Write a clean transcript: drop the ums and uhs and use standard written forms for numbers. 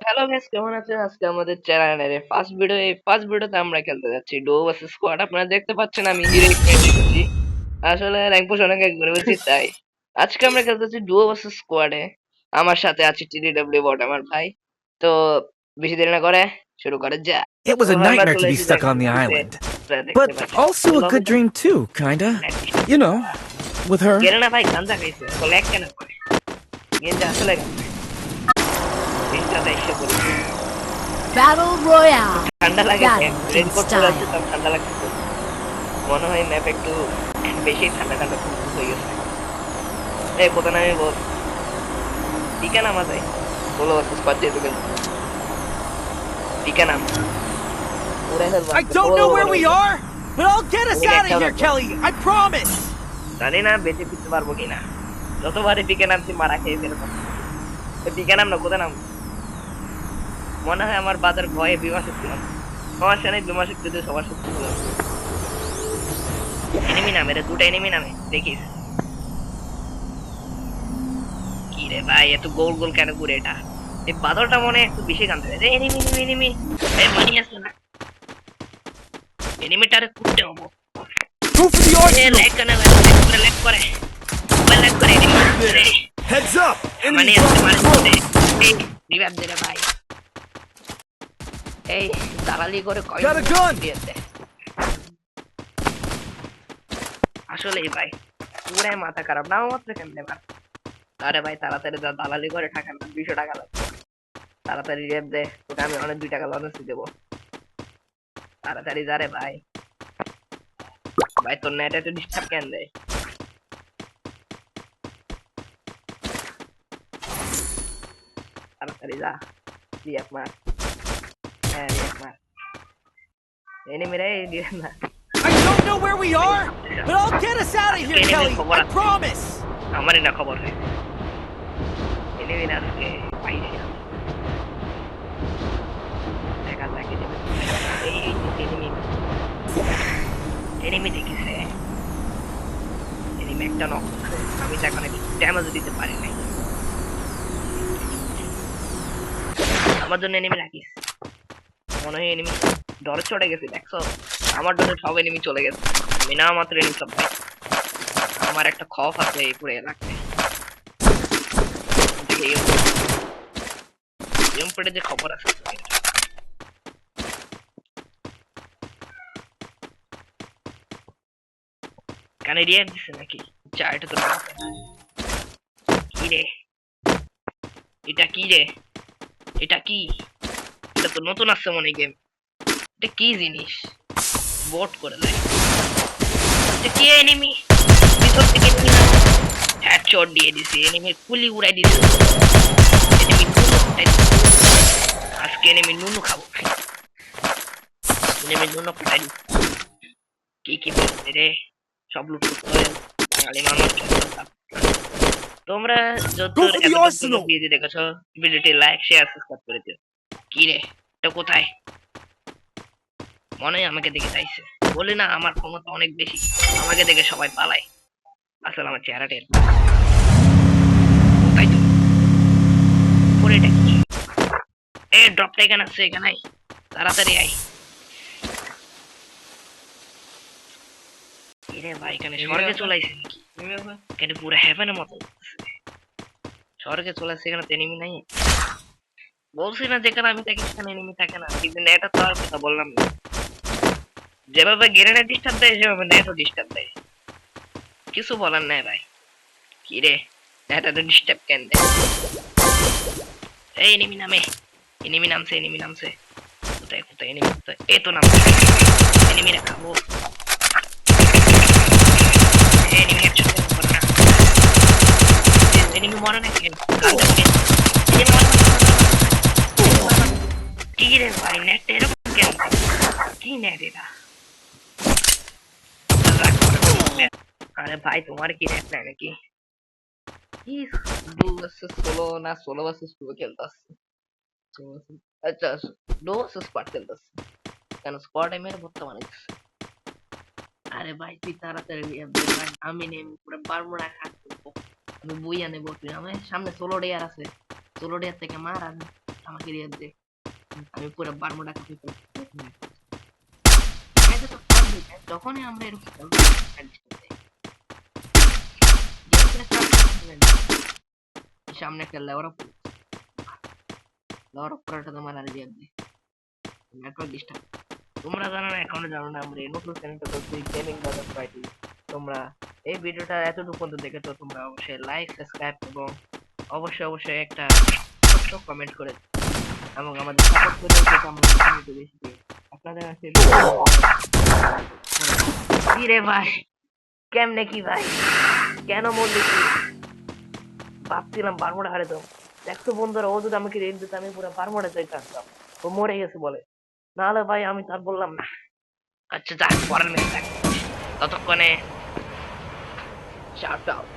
Hello guys, কেমন আছেন? আজকে আমাদের চ্যানেলের ফার্স্ট ভিডিওতে আমরা খেলতে যাচ্ছি ডুও ভার্সেস স্কোয়াড। আপনারা দেখতে পাচ্ছেন আমি হিরো কিনে রেখেছি। আসলে র্যাঙ্ক পুশ অনেক আগে করে ফেলছি তাই। আজকে আমরা খেলতে যাচ্ছি ডুও ভার্সেস স্কোয়াডে। আমার সাথে আছে টিডিডব্লিউ বট আমার ভাই। তো বেশি দেরি না করে শুরু করে যা। It was তো a আমরা nightmare চলে to be এসেছি stuck rank on the পুশিতে। island. আপনারা দেখতে But পাচ্ছেন also কি a হবে good তো dream too, kinda. Lag disturb You know, with her. গেলে না ভাই গাঞ্জা খাইছে তো ল্যাগ কেন করে? গেঞ্জা আসলে গাঞ্জা ডিস্টার্ব এসে পড়েছে। Battle Royale. ঠান্ডা লাগে Battle in রেনকোট পরে আছে style. তাও ঠান্ডা লাগছে। মনে হয় ম্যাপ একটু বেশি ঠান্ডা ঠান্ডা হয়ে গেছে। এই কোথা নামে বল টিকা নামা যায় বলো স্কোয়াড যেতে গেল টিকা নাম উড়ে ফেলবো I don't know where we are, but I'll get us out of here, Kelly. I promise. জানি না বেঁচে ফিরতে পারবো কিনা। যতবারই টিকা নামছি মারা খেয়ে ফেলবো। টিকা নাম না কোথা নাম মনে হয় আমার বাজার ভয়ে বিমা শক্তি নাম সমস্যা নেই বিমা শক্তি দিয়ে সবার শক্তি হলো এনিমি নামে রে দুটো এনিমি নামে দেখিস কি রে ভাই এত গোল গোল কেন ঘুরে এটা এই বাদলটা মনে হয় একটু বেশি কান্দে রে এনিমি এনিমি এনিমি এই মানি আসছে না এনিমিটারে কুটতে হবো Go for the A arsenal. Like কেন লাইক করে মোবাইল লাইক করে এনিমি রে Heads up. মানি Enemy আসছে dropping মানি close. আসছে এই রিভাইভ দে রে ভাই এই দালালি করে কয়েন Got a gun. দিয়েছে আসলে ভাই পুরাই মাথা খারাপ নাও মাত্র কেমনে ভাই আরে ভাই তাড়াতাড়ি যা দালালি করে টাকা না 200 টাকা লাগবে তাড়াতাড়ি রেপ দে তোকে আমি অনেক 2 টাকা লজেন্স দেবো তাড়াতাড়ি যা রে ভাই ভাই তোর নেটে তো ডিস্টার্ব কেন দেয় তাড়াতাড়ি যা রিয়াক মার হ্যাঁ রিয়াক মার এনিমি রে রিয়াক না I don't know where we are, but I'll get us out of here, Kelly. I promise. আমারই না খবর এনিমি না আজকে পাইছি দেখা যাক কি দেবে এই এনিমি এনিমি দেখিছে এনিমি একটা নক আমি তাকে অনেক ড্যামেজ দিতে পারি নাই আমার জন্য এনিমি রাখিস মনে হয় এনিমি ডরে চড়ে গেছে দেখছো আমার ডরে সব এনিমি চলে গেছে আমি না মাত্র এনিমি সব ভাই আমার একটা খফ আছে এই পুরো এলাকায় গেম পড়ে যে খবর আছে কানে রিয়াক্ট দিছে নাকি যা এটা তো কি রে এটা কি রে এটা কি এটা তো নতুন আসছে মনে গেম এটা কি জিনিস বট করে দেয় এটা কি এনিমি ভিতর থেকে হেডশট দিয়ে দিছে এনিমি কুলি উড়াই দিছে এনিমি আজকে এনিমি নুনু খাবো এনিমি নুনু ফাটাই কি কি বলছে রে সব লুট করতে হয় বাঙালি মানুষ তোমরা যতদূর Go for the এতটুকু arsenal. ভিডিও দেখেছো ভিডিওটি লাইক শেয়ার সাবস্ক্রাইব করে দিও কি রে এটা কোথায় মনে হয় আমাকে দেখে চাইছে বলি না আমার ক্ষমতা অনেক বেশি আমাকে দেখে সবাই পালায় আসলে আমার চেহারাটা তাই তো পরে এটা কি এ ড্রপটা এখানে আছে এখানে আয় তাড়াতাড়ি আয় এরে ভাই এখানে স্বর্গে চলে আইছে নাকি এখানে পুরো হেভেনের মতো স্বর্গে চলে আসছে এখানে তো এনিমি নাই বলছি না যেখানে আমি থাকি সেখানে এনিমি থাকে না কিন্তু নেটে তো আর কথা বললাম না যেভাবে গ্রেনেড ডিস্টার্ব দেয় সেভাবে নেটও ডিস্টার্ব দেয় কিছু বলার নাই ভাই কি রে নেটটা তো ডিস্টার্ব কেন দেয় এই এনিমি নামছে কোথায় কোথায় এনিমি কোথায় এই তো নামছে এনিমি রে খাবো এনিমি একসাথে করে না এনিমি মরে না কেন কি রে ভাই নেটটা এরকম কেন কি নেট এটা আরে ভাই তোমার কি নেট নাই নাকি কি ডু ভার্সেস সোলো না সোলো ভার্সেস ডু খেলতাছে আচ্ছা ডু ভার্সেস স্কোয়াড খেলতাছে কেন স্কোয়াড এর বর্তমানে আরে ভাই তুই তাড়াতাড়ি ভাই আমি নেম পুরো বারমুড়া খাচ্ছি আমি বইয়া নেবো তুই আমার সামনে সোলো ডেয়ার আছে সোলো ডেয়ার থেকে মার আমি আমাকে রিয়াদ দে, আমি পুরো বারমুডা কপি করে যখনই আমরা এরকম সামনে একটা লেওয়ার পড়াটা তোমার আর রিয়াদ দে, নেটওয়ার্ক ডিস্টার্ব। তোমরা জানো না, এখনো জানো না, আমরা এই নতুন চ্যানেলটা করছি গেমিং ব্রাদার্স পার্টি। তোমরা এই ভিডিওটা এতটুকু পর্যন্ত দেখেছো, তোমরা অবশ্যই লাইক, সাবস্ক্রাইব এবং অবশ্যই একটা ছোট্ট কমেন্ট করে এবং আমাদের সাপোর্ট করে যেটা আমরা ভিডিওতে বেশি দিই। আপনাদের কাছে কি রে ভাই, কেমনে কি ভাই, কেন মরলি তুই? ভাবছিলাম বারমুডা হারে তো, দেখছো বন্ধুরা, ও যদি আমাকে রেড দিত আমি পুরো বারমুডা চাই কাটতাম। ও মরে গেছে বলে, নাহলে ভাই আমি তার বললাম না। আচ্ছা যাক, পরের ম্যাচ ততক্ষণে শাউট আউট।